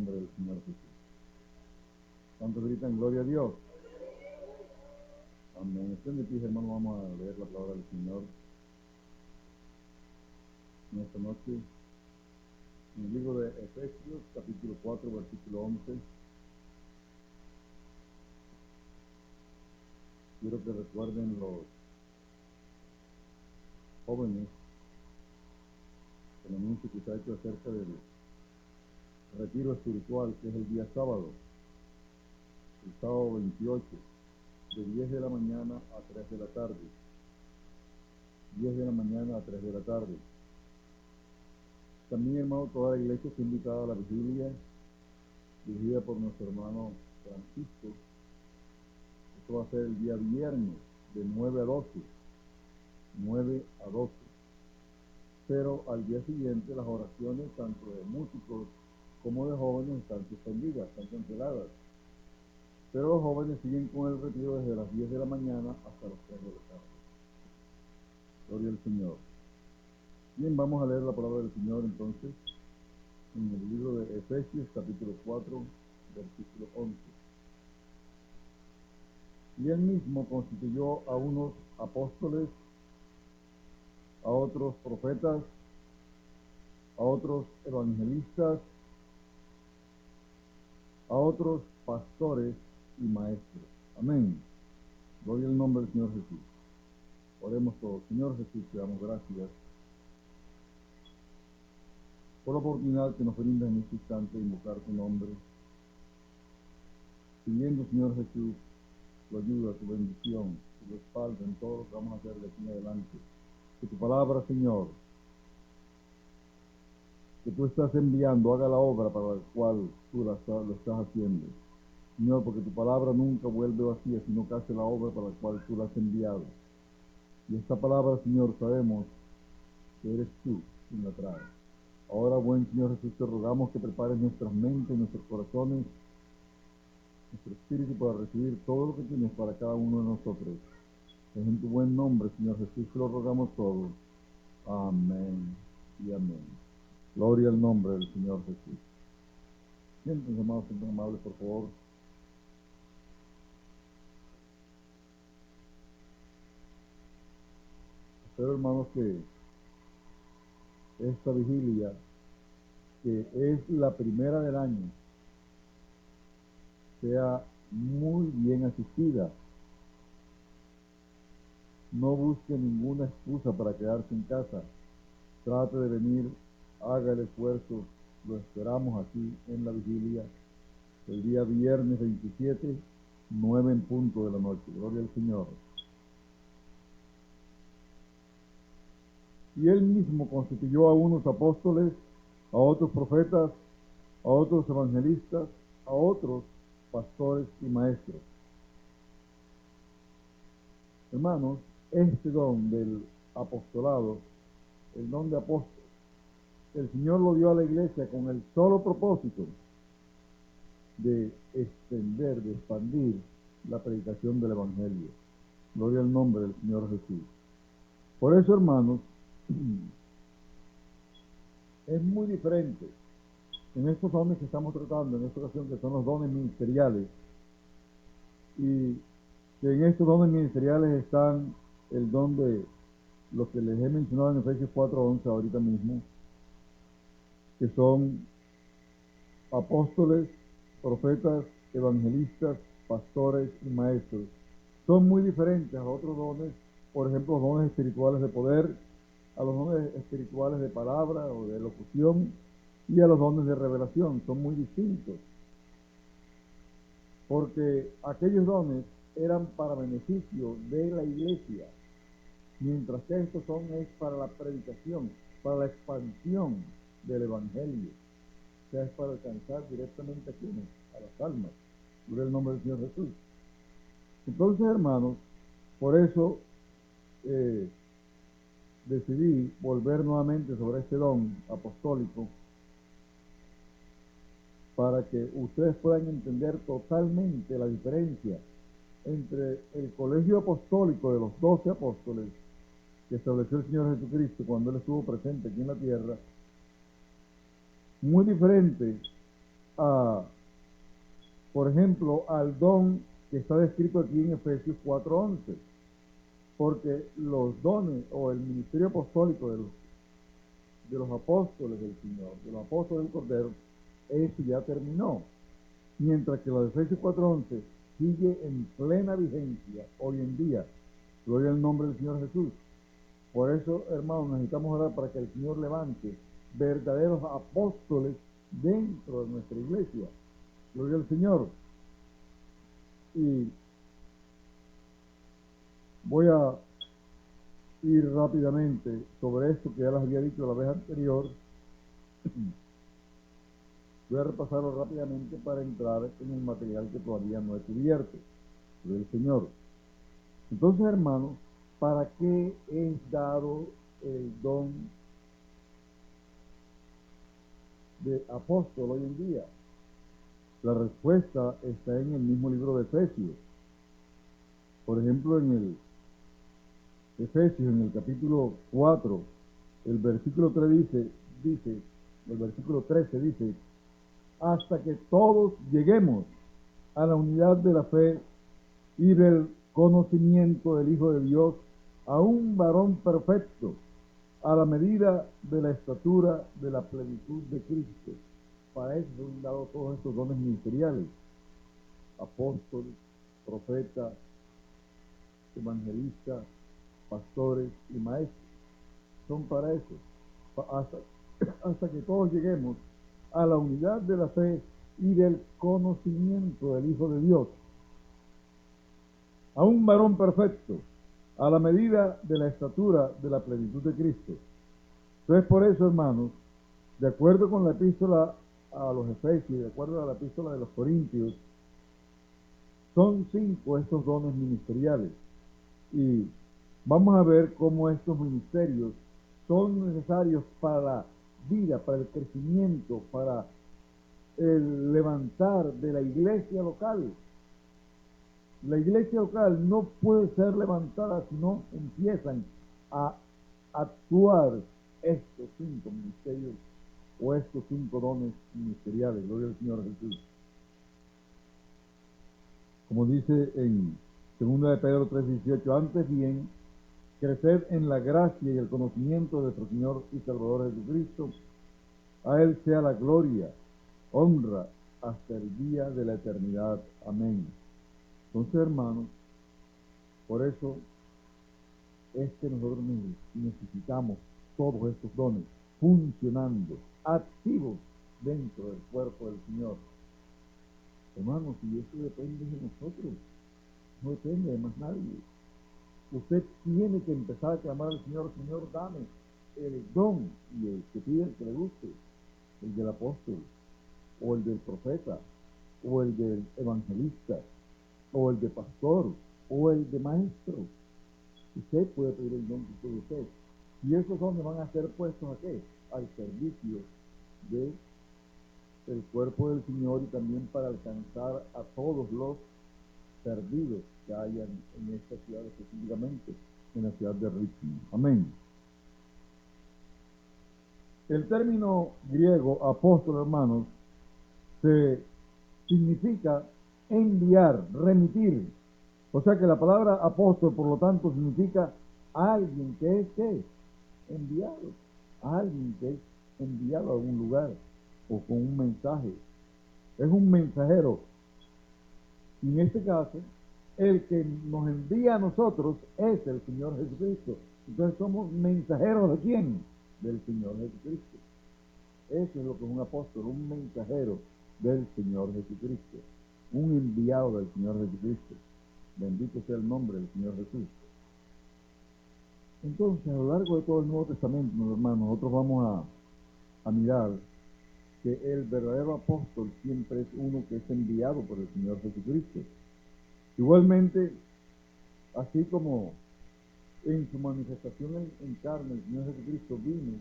nombre del Señor Jesús. ¿Cuántos gritan gloria a Dios? Amén. Estén de pie, hermano, vamos a leer la palabra del Señor en esta noche. En el libro de Efesios, capítulo 4, versículo 11. Quiero que recuerden los jóvenes el anuncio que se ha hecho acerca del retiro espiritual, que es el día sábado, el sábado 28, de 10 de la mañana a 3 de la tarde. 10 de la mañana a 3 de la tarde. También, hermano, toda la iglesia está invitada a la vigilia, dirigida por nuestro hermano Francisco. Esto va a ser el día viernes, de 9 a 12. 9 a 12. Pero al día siguiente las oraciones, tanto de músicos como de jóvenes, están suspendidas, están canceladas. Pero los jóvenes siguen con el retiro desde las 10 de la mañana hasta las 3 de la tarde. Gloria al Señor. Bien, vamos a leer la palabra del Señor entonces en el libro de Efesios, capítulo 4, versículo 11. Y él mismo constituyó a unos apóstoles, a otros profetas, a otros evangelistas, a otros pastores y maestros. Amén. Gloria al nombre del Señor Jesús. Oremos todos. Señor Jesús, te damos gracias por la oportunidad que nos brinda en este instante de invocar tu nombre, pidiendo, Señor Jesús, tu ayuda, tu bendición, tu respaldo en todo lo que vamos a hacer de aquí en adelante. Que tu palabra, Señor, que tú estás enviando, haga la obra para la cual tú lo estás haciendo. Señor, porque tu palabra nunca vuelve vacía, sino que hace la obra para la cual tú la has enviado. Y esta palabra, Señor, sabemos que eres tú quien la trae. Ahora, buen Señor Jesús, te rogamos que prepares nuestras mentes, nuestros corazones, nuestro espíritu para recibir todo lo que tienes para cada uno de nosotros. Es en tu buen nombre, Señor Jesús, que lo rogamos todo. Amén y amén. Gloria al nombre del Señor Jesús. Siéntense, amados, siempre amables, por favor. Espero, hermanos, que esta vigilia, que es la primera del año, sea muy bien asistida. No busque ninguna excusa para quedarse en casa. Trate de venir, haga el esfuerzo. Lo esperamos aquí en la vigilia, el día viernes 27, 9 en punto de la noche. Gloria al Señor. Y él mismo constituyó a unos apóstoles, a otros profetas, a otros evangelistas, a otros pastores y maestros. Hermanos, este don del apostolado, el don de apóstol, el Señor lo dio a la iglesia con el solo propósito de extender, de expandir la predicación del Evangelio. Gloria al nombre del Señor Jesús. Por eso, hermanos, es muy diferente en estos dones que estamos tratando en esta ocasión, que son los dones ministeriales, y que en estos dones ministeriales están el don de lo que les he mencionado en Efesios 4:11 ahorita mismo, que son apóstoles, profetas, evangelistas, pastores y maestros. Son muy diferentes a otros dones, por ejemplo, los dones espirituales de poder, a los dones espirituales de palabra o de locución y a los dones de revelación. Son muy distintos, porque aquellos dones eran para beneficio de la iglesia, mientras que estos es para la predicación, para la expansión del Evangelio. O sea, es para alcanzar directamente a quienes, a las almas, por el nombre del Señor Jesús. Entonces, hermanos, por eso decidí volver nuevamente sobre este don apostólico, para que ustedes puedan entender totalmente la diferencia entre el colegio apostólico de los 12 apóstoles que estableció el Señor Jesucristo cuando Él estuvo presente aquí en la tierra, muy diferente a, por ejemplo, al don que está descrito aquí en Efesios 4:11, porque los dones o el ministerio apostólico de los apóstoles del Señor, de los apóstoles del Cordero, eso ya terminó, mientras que lo de Efesios 4:11 sigue en plena vigencia hoy en día. Gloria al nombre del Señor Jesús. Por eso, hermanos, necesitamos orar para que el Señor levante verdaderos apóstoles dentro de nuestra iglesia. Gloria al Señor. Y voy a ir rápidamente sobre esto que ya les había dicho la vez anterior. Voy a repasarlo rápidamente para entrar en el material que todavía no he cubierto. Gloria al Señor. Entonces, hermanos, ¿para qué es dado el don de apóstol hoy en día? La respuesta está en el mismo libro de Efesios. Por ejemplo, en el Efesios, en el capítulo 4, el versículo 3 el versículo 13 dice, hasta que todos lleguemos a la unidad de la fe y del conocimiento del Hijo de Dios, a un varón perfecto, a la medida de la estatura de la plenitud de Cristo. Para eso son dados todos estos dones ministeriales: apóstol, profeta, evangelista, pastores y maestros. Son para eso, hasta que todos lleguemos a la unidad de la fe y del conocimiento del Hijo de Dios, a un varón perfecto, a la medida de la estatura de la plenitud de Cristo. Entonces, por eso, hermanos, de acuerdo con la epístola a los Efesios, de acuerdo a la epístola de los Corintios, son 5 estos dones ministeriales. Y vamos a ver cómo estos ministerios son necesarios para la vida, para el crecimiento, para el levantar de la iglesia local. La iglesia local no puede ser levantada si no empiezan a actuar estos 5 ministerios o estos 5 dones ministeriales. Gloria al Señor Jesús. Como dice en 2 de Pedro 3:18, antes bien, crecer en la gracia y el conocimiento de nuestro Señor y Salvador Jesucristo. A Él sea la gloria, honra, hasta el día de la eternidad. Amén. Entonces, hermanos, por eso es que nosotros necesitamos todos estos dones funcionando, activos dentro del cuerpo del Señor. Hermanos, y eso depende de nosotros, no depende de más nadie. Usted tiene que empezar a clamar al Señor: Señor, dame el don, y el que pide, el que le guste, el del apóstol, o el del profeta, o el del evangelista, o el de pastor, o el de maestro. Usted puede pedir el don que puede usted. Y esos dones van a ser puestos ¿a qué? Al servicio del cuerpo del Señor, y también para alcanzar a todos los perdidos que hayan en esta ciudad, específicamente en la ciudad de Richmond. Amén. El término griego apóstol, hermanos, significa enviar, remitir. O sea que la palabra apóstol, por lo tanto, significa alguien que es ¿qué? Enviado. Alguien que es enviado a algún lugar o con un mensaje. Es un mensajero. Y en este caso, el que nos envía a nosotros es el Señor Jesucristo. Entonces somos mensajeros ¿de quién? Del Señor Jesucristo. Eso es lo que es un apóstol, un mensajero del Señor Jesucristo, un enviado del Señor Jesucristo. Bendito sea el nombre del Señor Jesús. Entonces, a lo largo de todo el Nuevo Testamento, mis hermanos, nosotros vamos a mirar que el verdadero apóstol siempre es uno que es enviado por el Señor Jesucristo. Igualmente, así como en su manifestación en carne, el Señor Jesucristo vino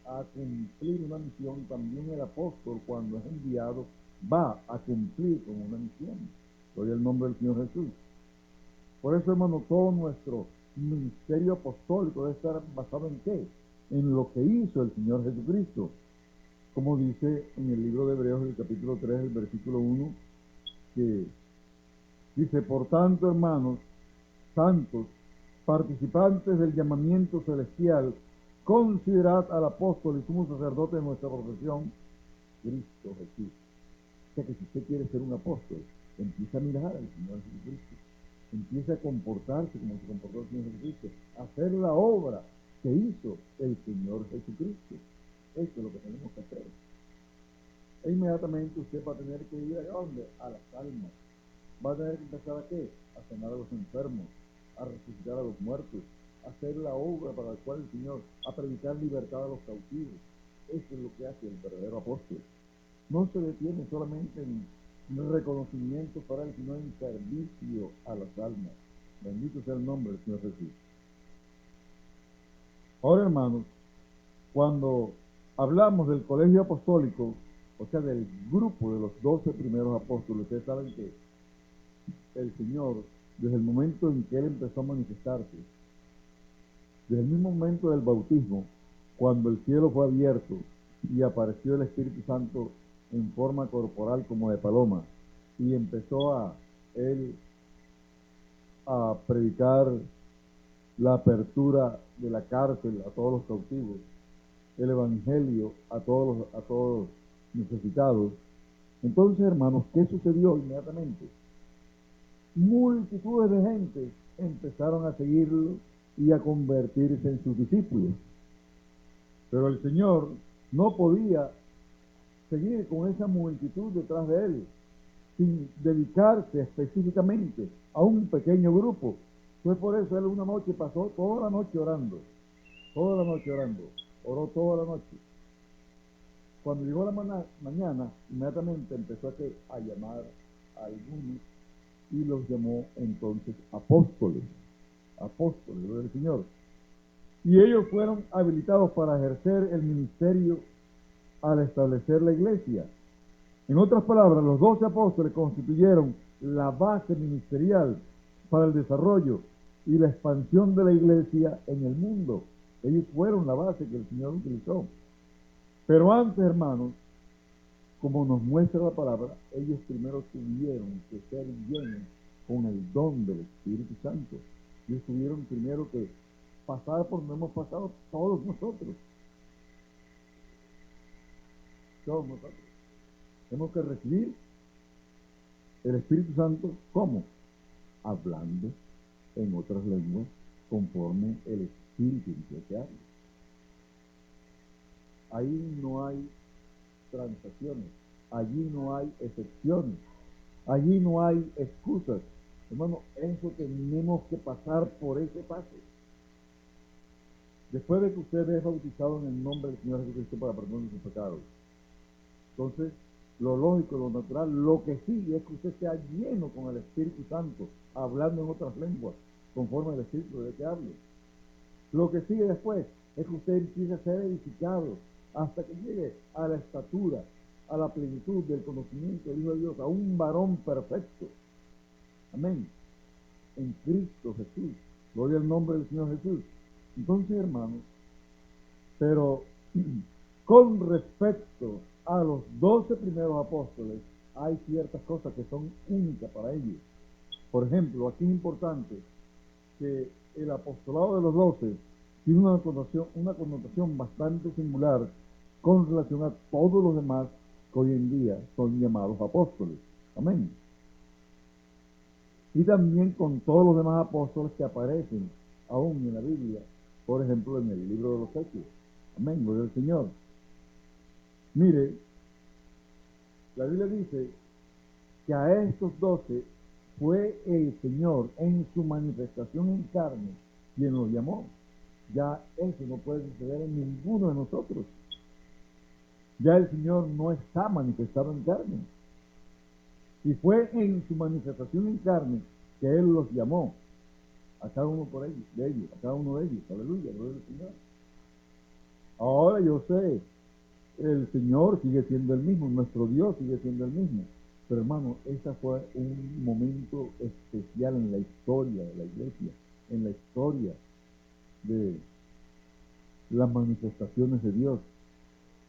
a cumplir una misión, también el apóstol, cuando es enviado, va a cumplir con una misión. Gloria al nombre del Señor Jesús. Por eso, hermano, todo nuestro ministerio apostólico debe estar basado en ¿qué? En lo que hizo el Señor Jesucristo. como dice en el libro de Hebreos, el capítulo 3, el versículo 1, que dice, por tanto, hermanos, santos, participantes del llamamiento celestial, considerad al apóstol y sumo sacerdote de nuestra profesión, Cristo Jesús. O sea que si usted quiere ser un apóstol, empieza a mirar al Señor Jesucristo, empieza a comportarse como se comportó el Señor Jesucristo, a hacer la obra que hizo el Señor Jesucristo. Eso es lo que tenemos que hacer. E inmediatamente usted va a tener que ir ¿a dónde? A las almas. Va a tener que empezar ¿a qué? A sanar a los enfermos, a resucitar a los muertos, a hacer la obra para la cual el Señor, a predicar libertad a los cautivos. Eso es lo que hace el verdadero apóstol. No se detiene solamente en reconocimiento para él, sino en servicio a las almas. Bendito sea el nombre del Señor Jesús. Ahora, hermanos, cuando hablamos del colegio apostólico, o sea, del grupo de los 12 primeros apóstoles, ustedes saben que el Señor, desde el momento en que Él empezó a manifestarse, desde el mismo momento del bautismo, cuando el cielo fue abierto y apareció el Espíritu Santo en forma corporal como de paloma, y empezó Él a predicar la apertura de la cárcel a todos los cautivos, el evangelio a todos los necesitados. Entonces, hermanos, ¿qué sucedió inmediatamente? Multitudes de gente empezaron a seguirlo y a convertirse en sus discípulos. Pero el Señor no podía seguir con esa multitud detrás de él, sin dedicarse específicamente a un pequeño grupo. Fue por eso él una noche pasó toda la noche orando, oró toda la noche. Cuando llegó la mañana, inmediatamente empezó a llamar a algunos y los llamó entonces apóstoles del Señor. Y ellos fueron habilitados para ejercer el ministerio al establecer la iglesia. En otras palabras, los 12 apóstoles constituyeron la base ministerial para el desarrollo y la expansión de la iglesia en el mundo. Ellos fueron la base que el Señor utilizó. Pero antes, hermanos, como nos muestra la palabra, ellos primero tuvieron que ser llenos con el don del Espíritu Santo. Ellos tuvieron primero que pasar por donde hemos pasado todos nosotros. Todos nosotros. Tenemos que recibir el Espíritu Santo, ¿cómo? Hablando en otras lenguas conforme el Espíritu dice que habla. Ahí no hay transacciones, allí no hay excepciones, allí no hay excusas. Hermano, eso tenemos que pasar por ese paso. Después de que usted es bautizado en el nombre del Señor Jesucristo para perdón de sus pecados, entonces lo lógico, lo natural, lo que sigue es que usted sea lleno con el Espíritu Santo, hablando en otras lenguas, conforme al Espíritu de que hable. Lo que sigue después es que usted empiece a ser edificado hasta que llegue a la estatura, a la plenitud del conocimiento del Hijo de Dios, a un varón perfecto. Amén. En Cristo Jesús. Gloria al nombre del Señor Jesús. Entonces, hermanos, pero con respecto a los 12 primeros apóstoles, hay ciertas cosas que son únicas para ellos. Por ejemplo, aquí es importante que el apostolado de los 12 tiene una connotación bastante singular con relación a todos los demás que hoy en día son llamados apóstoles. Amén. Y también con todos los demás apóstoles que aparecen aún en la Biblia, por ejemplo, en el libro de los Hechos. Amén, gloria al Señor. Mire, la Biblia dice que a estos 12 fue el Señor en su manifestación en carne quien los llamó. Ya eso no puede suceder en ninguno de nosotros. Ya el Señor no está manifestado en carne. Y fue en su manifestación en carne que Él los llamó a cada uno de ellos, a cada uno de ellos. Aleluya, gloria al Señor. Ahora yo sé, el Señor sigue siendo el mismo, nuestro Dios sigue siendo el mismo. Pero hermano, ese fue un momento especial en la historia de la iglesia, en la historia de las manifestaciones de Dios.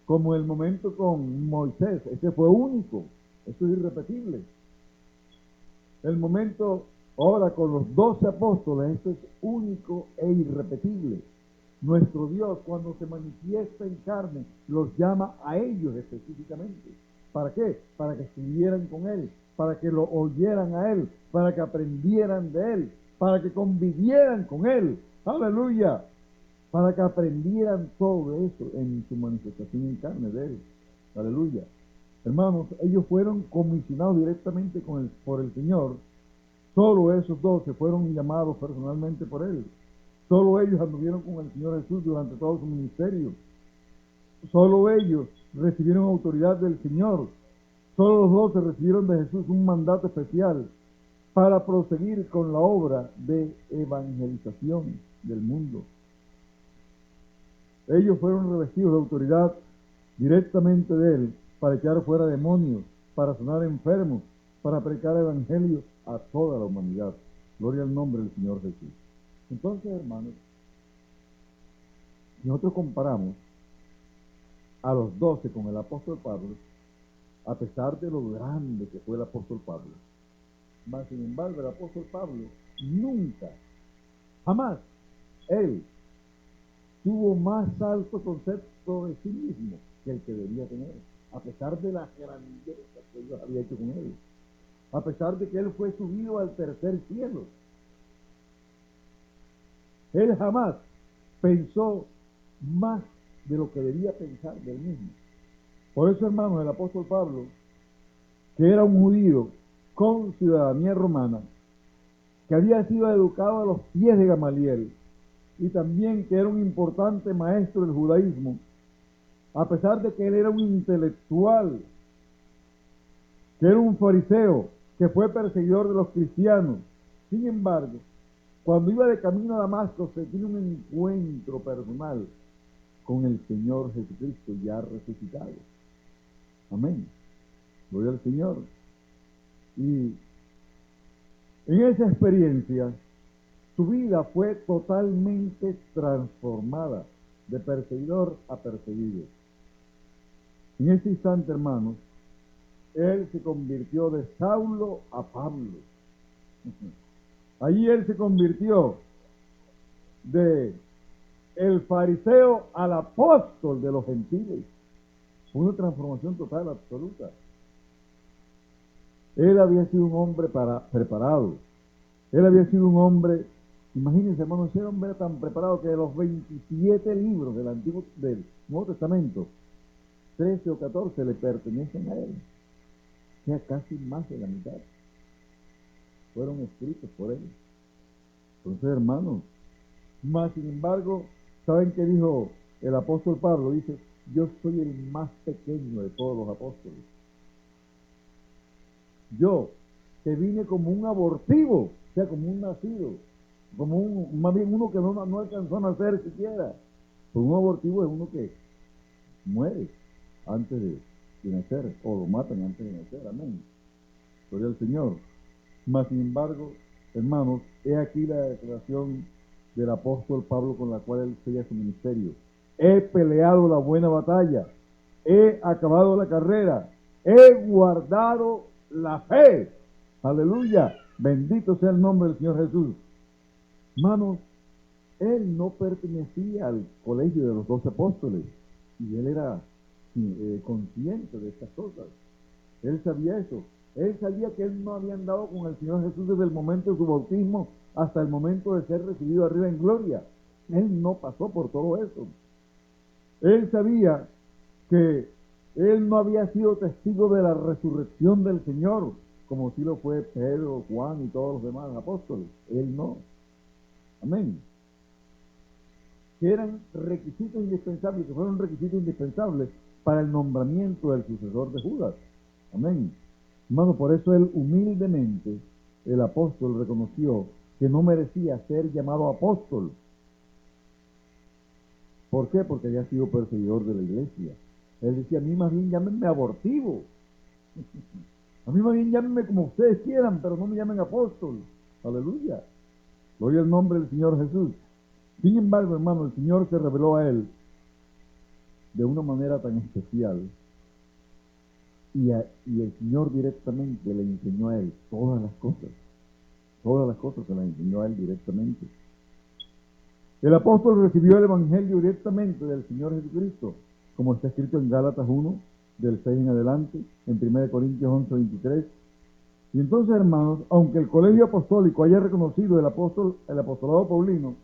como el momento con Moisés. Ese fue único, eso es irrepetible. El momento ahora con los 12 apóstoles, esto es único e irrepetible. Nuestro Dios, cuando se manifiesta en carne, los llama a ellos específicamente. ¿Para qué? Para que estuvieran con Él, para que lo oyeran a Él, para que aprendieran de Él, para que convivieran con Él. ¡Aleluya! Para que aprendieran todo eso en su manifestación en carne de Él. ¡Aleluya! Hermanos, ellos fueron comisionados directamente por el Señor. Solo esos 12 fueron llamados personalmente por Él. Solo ellos anduvieron con el Señor Jesús durante todo su ministerio. Solo ellos recibieron autoridad del Señor. Solo los 12 recibieron de Jesús un mandato especial para proseguir con la obra de evangelización del mundo. Ellos fueron revestidos de autoridad directamente de Él para echar fuera demonios, para sanar enfermos, para predicar el evangelio a toda la humanidad. Gloria al nombre del Señor Jesús. Entonces, hermanos, si nosotros comparamos a los 12 con el apóstol Pablo, a pesar de lo grande que fue el apóstol Pablo, mas sin embargo el apóstol Pablo nunca, jamás, él tuvo más alto concepto de sí mismo que el que debía tener, a pesar de la grandeza que Dios había hecho con él, a pesar de que él fue subido al tercer cielo. Él jamás pensó más de lo que debía pensar de él mismo. Por eso, hermanos, el apóstol Pablo, que era un judío con ciudadanía romana, que había sido educado a los pies de Gamaliel, y también que era un importante maestro del judaísmo, a pesar de que él era un intelectual, que era un fariseo, que fue perseguidor de los cristianos. Sin embargo, cuando iba de camino a Damasco, se tiene un encuentro personal con el Señor Jesucristo ya resucitado. Amén. Gloria al Señor. Y en esa experiencia, su vida fue totalmente transformada, de perseguidor a perseguido. En ese instante, hermanos, él se convirtió de Saulo a Pablo. Allí él se convirtió de el fariseo al apóstol de los gentiles. Fue una transformación total, absoluta. Él había sido un hombre preparado. Él había sido un hombre, imagínense, hermanos, ese hombre era tan preparado que de los 27 libros del Nuevo Testamento, 13 o 14 le pertenecen a él. O sea, casi más de la mitad fueron escritos por él. Entonces, hermanos, más sin embargo, ¿saben qué dijo el apóstol Pablo? Dice, yo soy el más pequeño de todos los apóstoles. Yo, que vine como un abortivo, o sea, como un nacido, como más bien uno que no alcanzó a nacer siquiera. Pues un abortivo es uno que muere antes de nacer, o lo matan antes de nacer, amén. Gloria al Señor. Mas sin embargo, hermanos, he aquí la declaración del apóstol Pablo con la cual él sella su ministerio. He peleado la buena batalla, he acabado la carrera, he guardado la fe. Aleluya, bendito sea el nombre del Señor Jesús. Hermanos, él no pertenecía al colegio de los 12 apóstoles y él era consciente de estas cosas. Él sabía eso. Él sabía que él no había andado con el Señor Jesús desde el momento de su bautismo hasta el momento de ser recibido arriba en gloria. Él no pasó por todo eso. Él sabía que él no había sido testigo de la resurrección del Señor, como sí lo fue Pedro, Juan y todos los demás apóstoles. Él no. Amén. Que eran requisitos indispensables, que fueron requisitos indispensables para el nombramiento del sucesor de Judas. Amén. Hermano, por eso él humildemente, el apóstol, reconoció que no merecía ser llamado apóstol. ¿Por qué? Porque había sido perseguidor de la iglesia. Él decía, a mí más bien llámenme abortivo. A mí más bien llámenme como ustedes quieran, pero no me llamen apóstol. Aleluya. Gloria al nombre del Señor Jesús. Sin embargo, hermano, el Señor se reveló a él de una manera tan especial y el Señor directamente le enseñó a él todas las cosas se las enseñó a él directamente. El apóstol recibió el Evangelio directamente del Señor Jesucristo, como está escrito en Gálatas 1, del 6 en adelante, en 1 Corintios 11, 23. Y entonces, hermanos, aunque el colegio apostólico haya reconocido el apostolado paulino,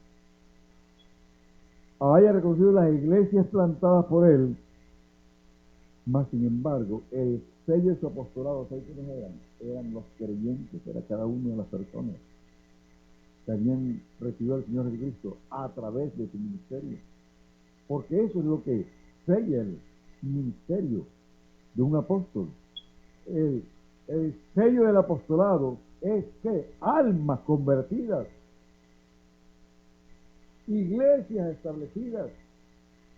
haya reconocido las iglesias plantadas por él, más sin embargo, el sello de su apostolado, ¿sabes quiénes eran? Eran los creyentes, era cada una de las personas que habían recibido al Señor Jesucristo a través de su ministerio. Porque eso es lo que sella el ministerio de un apóstol. El sello del apostolado es que almas convertidas, iglesias establecidas,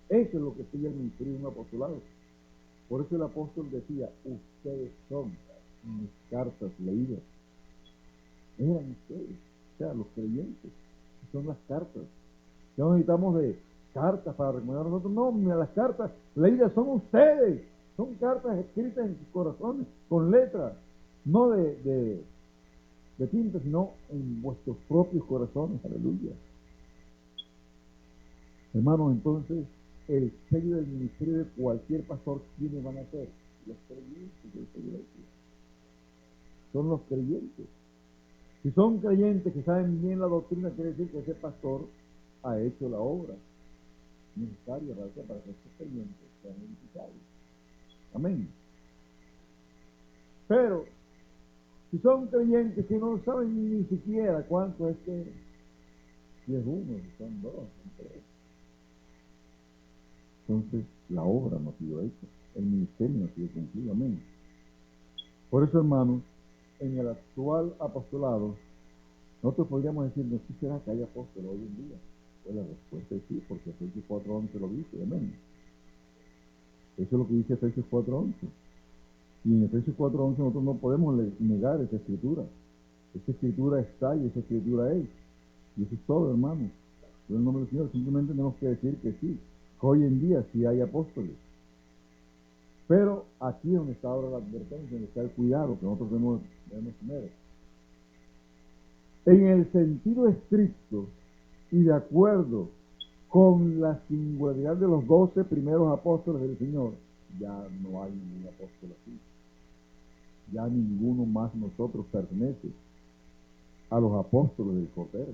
eso es lo que sella el ministerio de un apostolado. Por eso el apóstol decía, ustedes son mis cartas leídas. Eran ustedes, o sea, los creyentes, son las cartas. Ya no necesitamos de cartas para recomendar a nosotros, no, mira, las cartas leídas son ustedes, son cartas escritas en sus corazones, con letras, no de tinta, sino en vuestros propios corazones, aleluya. Hermanos, entonces, el sello del ministerio de cualquier pastor, ¿quiénes van a ser? Los creyentes de esa iglesia. Son los creyentes. Si son creyentes que saben bien la doctrina, quiere decir que ese pastor ha hecho la obra necesaria para que estos creyentes sean edificados. Amén. Pero, si son creyentes que no saben ni siquiera cuánto es que, si es uno, si son dos, son tres, entonces la obra no ha sido hecha, el ministerio no ha sido cumplido. Amén. Por eso, hermanos, en el actual apostolado, nosotros podríamos decir, ¿no será que hay apóstoles hoy en día? Pues la respuesta es sí, porque Efesios 4:11 lo dice, amén. Eso es lo que dice Efesios 4:11. Y en Efesios 4:11 nosotros no podemos negar esa escritura. Esa escritura está y esa escritura es. Y eso es todo, hermanos. En el nombre del Señor, simplemente tenemos que decir que sí, que hoy en día sí hay apóstoles. Pero aquí es donde está ahora la advertencia, donde está el cuidado que nosotros debemos tener. En el sentido estricto y de acuerdo con la singularidad de los 12 primeros apóstoles del Señor, ya no hay ningún apóstol así. Ya ninguno más nosotros pertenece a los apóstoles del Cordero.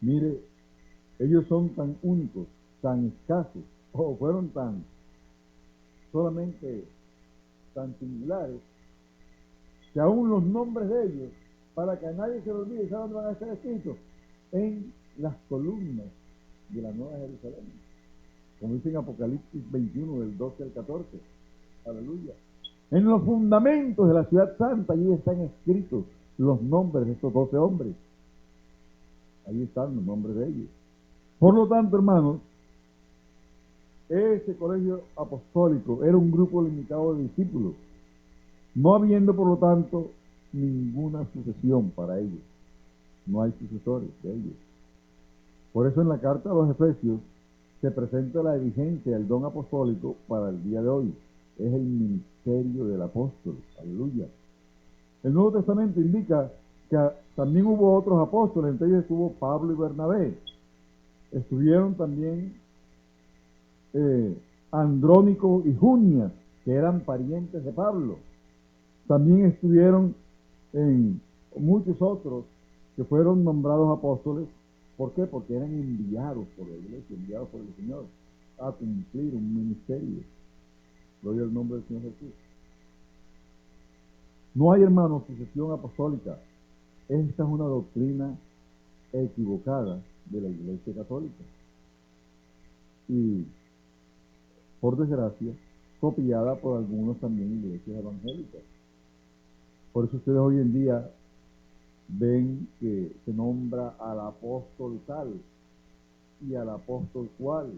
Mire, ellos son tan únicos, tan escasos, o fueron solamente tan singulares, que aún los nombres de ellos, para que a nadie se lo olvide, ¿saben dónde van a estar escritos? En las columnas de la Nueva Jerusalén, como dice en Apocalipsis 21, del 12 al 14. Aleluya. En los fundamentos de la ciudad santa, allí están escritos los nombres de estos 12 hombres. Ahí están los nombres de ellos. Por lo tanto, hermanos, ese colegio apostólico era un grupo limitado de discípulos, no habiendo, por lo tanto, ninguna sucesión para ellos. No hay sucesores de ellos. Por eso en la carta a los Efesios se presenta la vigencia del don apostólico para el día de hoy. Es el ministerio del apóstol. Aleluya. El Nuevo Testamento indica que también hubo otros apóstoles, entre ellos estuvo Pablo y Bernabé. Estuvieron también Andrónico y Junia, que eran parientes de Pablo. También estuvieron muchos otros que fueron nombrados apóstoles. ¿Por qué? Porque eran enviados por la iglesia, enviados por el Señor a cumplir un ministerio. Gloria al nombre del Señor Jesús. No hay, hermanos, sucesión apostólica. Esta es una doctrina equivocada de la Iglesia Católica. Y, por desgracia, copiada por algunos también iglesias evangélicas. Por eso ustedes hoy en día ven que se nombra al apóstol tal, y al apóstol cual,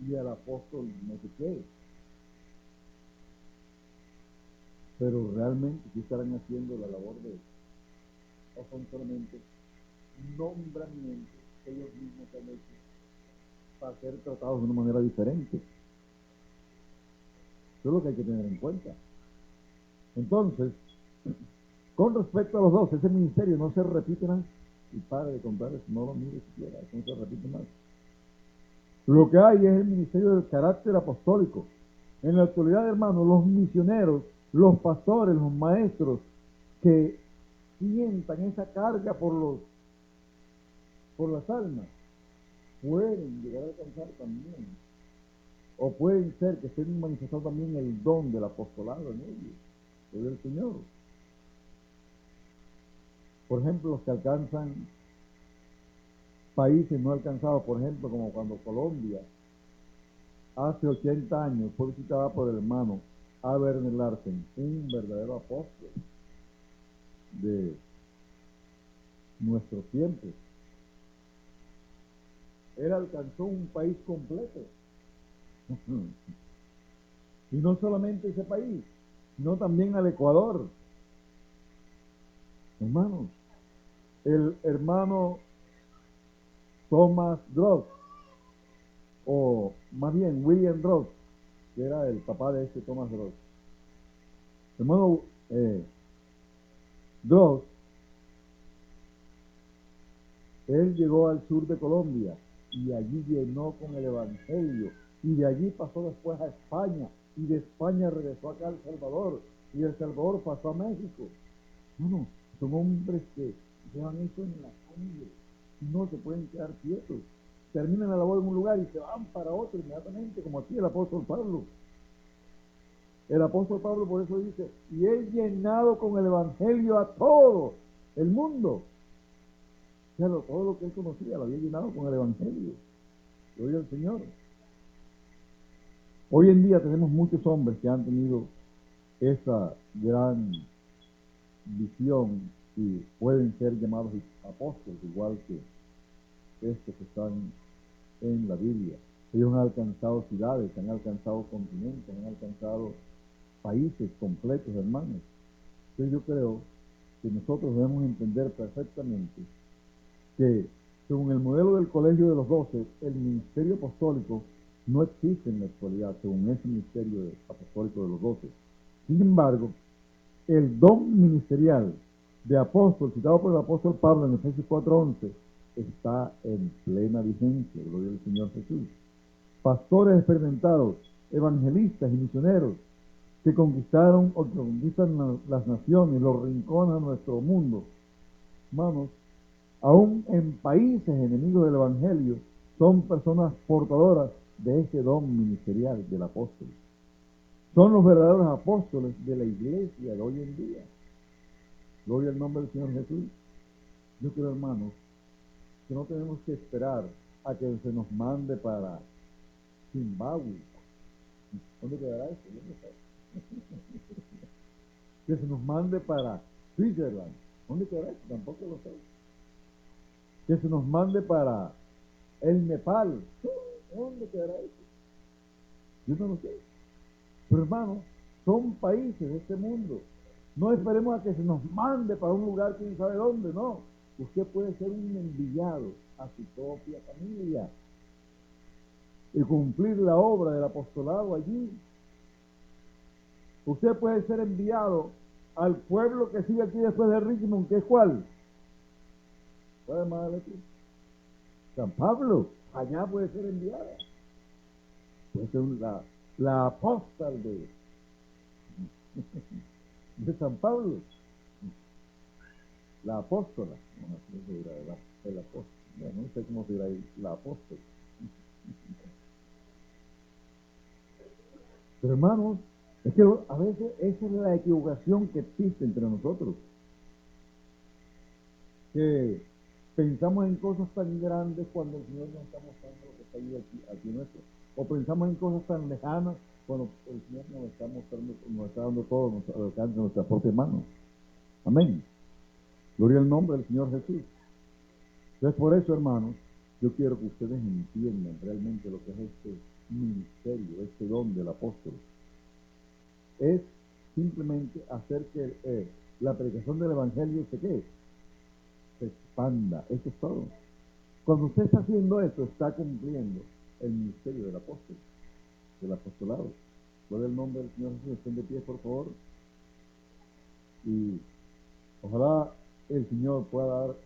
y al apóstol no sé qué. Pero realmente, ¿qué estarán haciendo la labor de ellos? O son solamente nombramientos que ellos mismos han hecho para ser tratados de una manera diferente. Eso es lo que hay que tener en cuenta. Entonces, con respecto a los dos, ese ministerio no se repite más. Y pare de contar eso, no lo mire siquiera, eso no se repite más. Lo que hay es el ministerio del carácter apostólico. En la actualidad, hermanos, los misioneros, los pastores, los maestros que sientan esa carga por las almas, pueden llegar a alcanzar también, o pueden ser que estén manifestando también el don del apostolado en ellos, gloria al Señor. Por ejemplo, los que alcanzan países no alcanzados, por ejemplo, como cuando Colombia, hace 80 años, fue visitada por el hermano Abner Larsen, un verdadero apóstol de nuestros tiempos. Él alcanzó un país completo. Y no solamente ese país, sino también al Ecuador. Hermanos, el hermano Thomas Gross, o más bien William Gross, que era el papá de este Thomas Gross. Hermano Gross, él llegó al sur de Colombia y allí llenó con el Evangelio, y de allí pasó después a España, y de España regresó acá a El Salvador, y de El Salvador pasó a México. No, son hombres que llevan eso en la sangre, no se pueden quedar quietos. Terminan la labor en un lugar y se van para otro inmediatamente, como aquí el apóstol Pablo. El apóstol Pablo por eso dice, y he llenado con el Evangelio a todo el mundo. Claro, todo lo que él conocía lo había llenado con el Evangelio. Gloria al Señor. Hoy en día tenemos muchos hombres que han tenido esa gran visión y pueden ser llamados apóstoles, igual que estos que están en la Biblia. Ellos han alcanzado ciudades, han alcanzado continentes, han alcanzado países completos, hermanos. Entonces yo creo que nosotros debemos entender perfectamente que según el modelo del Colegio de los 12, el ministerio apostólico no existe en la actualidad, según ese ministerio apostólico de los 12. Sin embargo, el don ministerial de apóstol, citado por el apóstol Pablo en Efesios 4:11, está en plena vigencia, gloria al Señor Jesús. Pastores experimentados, evangelistas y misioneros que conquistaron o que conquistan las naciones, los rincones de nuestro mundo, hermanos, aún en países enemigos del Evangelio, son personas portadoras de ese don ministerial del apóstol. Son los verdaderos apóstoles de la iglesia de hoy en día. Gloria al nombre del Señor Jesús. Yo creo, hermanos, que no tenemos que esperar a que se nos mande para Zimbabue. ¿Dónde quedará eso? ¿Dónde está? Que se nos mande para Switzerland. ¿Dónde quedará eso? Tampoco lo sé. Que se nos mande para el Nepal. ¿Dónde quedará eso? Yo no lo sé. Pero hermanos, son países de este mundo. No esperemos a que se nos mande para un lugar quién sabe dónde, no. Usted puede ser un enviado a su propia familia y cumplir la obra del apostolado allí. Usted puede ser enviado al pueblo que sigue aquí después de Richmond, ¿que es cuál? ¿Puede más aquí? San Pablo, allá puede ser enviada. Puede ser la apóstol de San Pablo. La apóstola, no sé si dirá el apóstol, no sé cómo se dirá ahí, la apóstol. Pero hermanos, es que a veces esa es la equivocación que existe entre nosotros, que pensamos en cosas tan grandes cuando el Señor nos está mostrando lo que está ahí aquí nuestro, o pensamos en cosas tan lejanas cuando el Señor nos está mostrando, nos está dando todo al alcance de nuestra propia mano. Amén. Gloria al nombre del Señor Jesús. Entonces, por eso, hermanos, yo quiero que ustedes entiendan realmente lo que es este ministerio, este don del apóstol. Es simplemente hacer que la predicación del Evangelio se expanda. Eso es todo. Cuando usted está haciendo esto, está cumpliendo el ministerio del apóstol, del apostolado. Puede el nombre del Señor Jesús, estén de pie, por favor. Y ojalá el Señor pueda dar